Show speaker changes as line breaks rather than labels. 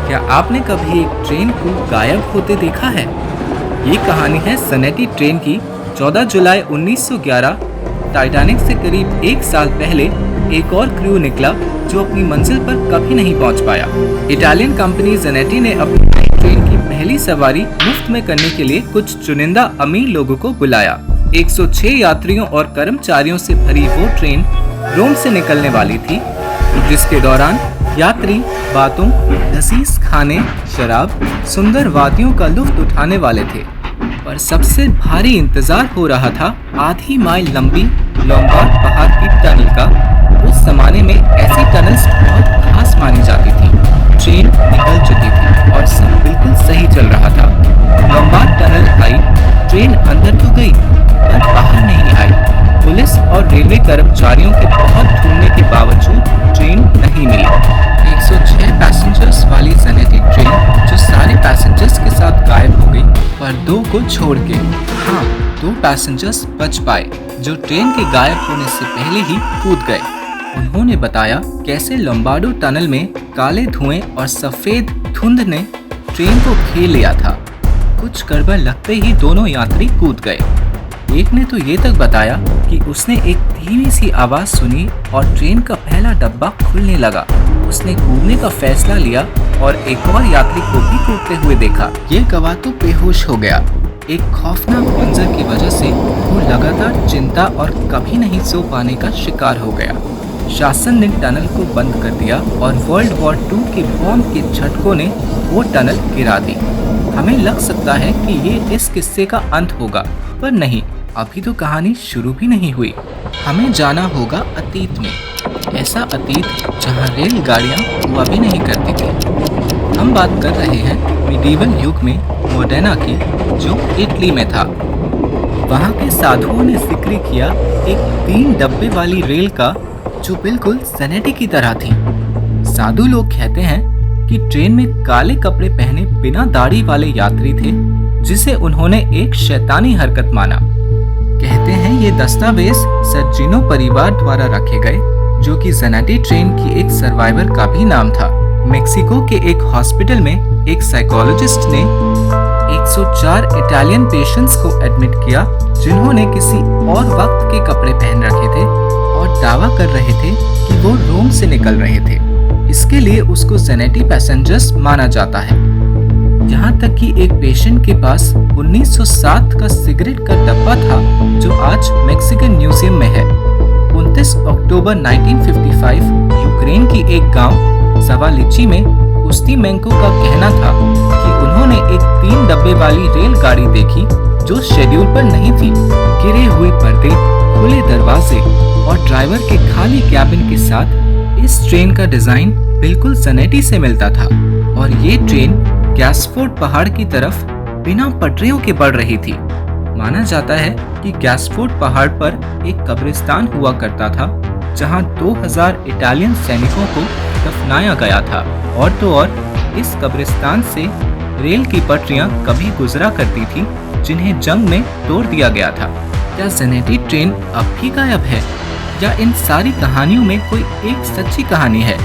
क्या आपने कभी एक ट्रेन को गायब होते देखा है? ये कहानी है सनेटी ट्रेन की। 14 जुलाई 1911 टाइटैनिक से करीब एक साल पहले एक और क्रू निकला जो अपनी मंजिल पर कभी नहीं पहुंच पाया। इटालियन कंपनी ज़ेनेटी ने अपनी नई ट्रेन की पहली सवारी मुफ्त में करने के लिए कुछ चुनिंदा अमीर लोगों को बुलाया। 106 यात्रियों और कर्मचारियों से भरी वो ट्रेन रोम से निकलने वाली थी, जिसके दौरान यात्री बातों, लजीज खाने, शराब, सुंदर वादियों का लुत्फ उठाने वाले थे। पर सबसे भारी इंतजार हो रहा था आधी माइल लंबी लोम्बार्ड पहाड़ की टनल का। उस जमाने में ऐसी टनल्स बहुत खास मानी जाती थी। ट्रेन निकल चुकी थी और सब बिल्कुल सही चल रहा था। लोम्बार्ड टनल आई, ट्रेन अंदर तो गई पर बाहर नहीं आई। पुलिस और रेलवे कर्मचारियों के बहुत ढूंढने के बावजूद ट्रेन नहीं मिली। 106 पैसेंजर्स वाली ज़ेनेटी ट्रेन जो सारे पैसेंजर्स के साथ गायब हो गई, पर 2 को छोड़ के। हाँ, 2 पैसेंजर्स बच पाए जो ट्रेन के गायब होने से पहले ही कूद गए। उन्होंने बताया कैसे लोम्बार्डो टनल में काले धुएं और सफेद धुंध ने ट्रेन को घेर लिया था। कुछ गड़बड़ लगते ही दोनों यात्री कूद गए। एक ने तो ये तक बताया कि उसने एक धीमी सी आवाज सुनी और ट्रेन का पहला डब्बा खुलने लगा। उसने कूदने का फैसला लिया और एक और यात्री को भी कूदते हुए देखा। ये गवाह तो बेहोश हो गया। एक खौफनाक मंजर की वजह से वो लगातार चिंता और कभी नहीं सो पाने का शिकार हो गया। शासन ने टनल को बंद कर दिया और वर्ल्ड वॉर 2 के बॉम्ब के झटकों ने वो टनल गिरा दी। हमें लग सकता है कि ये इस किस्से का अंत होगा, पर नहीं, अभी तो कहानी शुरू भी नहीं हुई। हमें जाना होगा अतीत में, ऐसा अतीत जहां रेलगाड़ियां हुआ भी नहीं करती थी। हम बात कर रहे हैं मिडीवल युग में मोडेना की, जो इटली में था। वहां के साधुओं ने जिक्र किया एक 3 डब्बे वाली रेल का, जो बिल्कुल ज़ेनेटी की तरह थी। साधु लोग कहते हैं कि ट्रेन में काले कपड़े पहने बिना दाढ़ी वाले यात्री थे, जिसे उन्होंने एक शैतानी हरकत माना। कहते हैं ये दस्तावेज सर्जिनो परिवार द्वारा रखे गए, जो कि ज़ेनेटी ट्रेन की एक सर्वाइवर का भी नाम था। मेक्सिको के एक हॉस्पिटल में एक साइकोलॉजिस्ट ने 104 इटालियन पेशेंट्स को एडमिट किया, जिन्होंने किसी और वक्त के कपड़े पहन रखे थे और दावा कर रहे थे कि वो रोम से निकल रहे थे। इसके लिए उसको ज़ेनेटी पैसेंजर्स माना जाता है। यहाँ तक कि एक पेशेंट के पास 1907 का सिगरेट का डब्बा था, जो आज मेक्सिकन म्यूजियम में है। 29 अक्टूबर 1955 यूक्रेन की एक गांव सवालिची में उस्तीमेंको का कहना था कि उन्होंने एक 3 डब्बे वाली रेलगाड़ी देखी, जो शेड्यूल पर नहीं थी। गिरे हुए पर्दे, खुले दरवाजे और ड्राइवर के खाली कैबिन के साथ इस ट्रेन का डिजाइन बिल्कुल ज़ेनेटी से मिलता था। और ये ट्रेन गैसफोर्ड पहाड़ की तरफ बिना पटरियों के बढ़ रही थी। माना जाता है कि गैसफोर्ड पहाड़ पर एक कब्रिस्तान हुआ करता था, जहां 2000 इटालियन सैनिकों को दफनाया गया था। और तो और इस कब्रिस्तान से रेल की पटरियां कभी गुजरा करती थी, जिन्हें जंग में तोड़ दिया गया था। क्या ज़ेनेटी ट्रेन अब भी गायब है, या इन सारी कहानियों में कोई एक सच्ची कहानी है?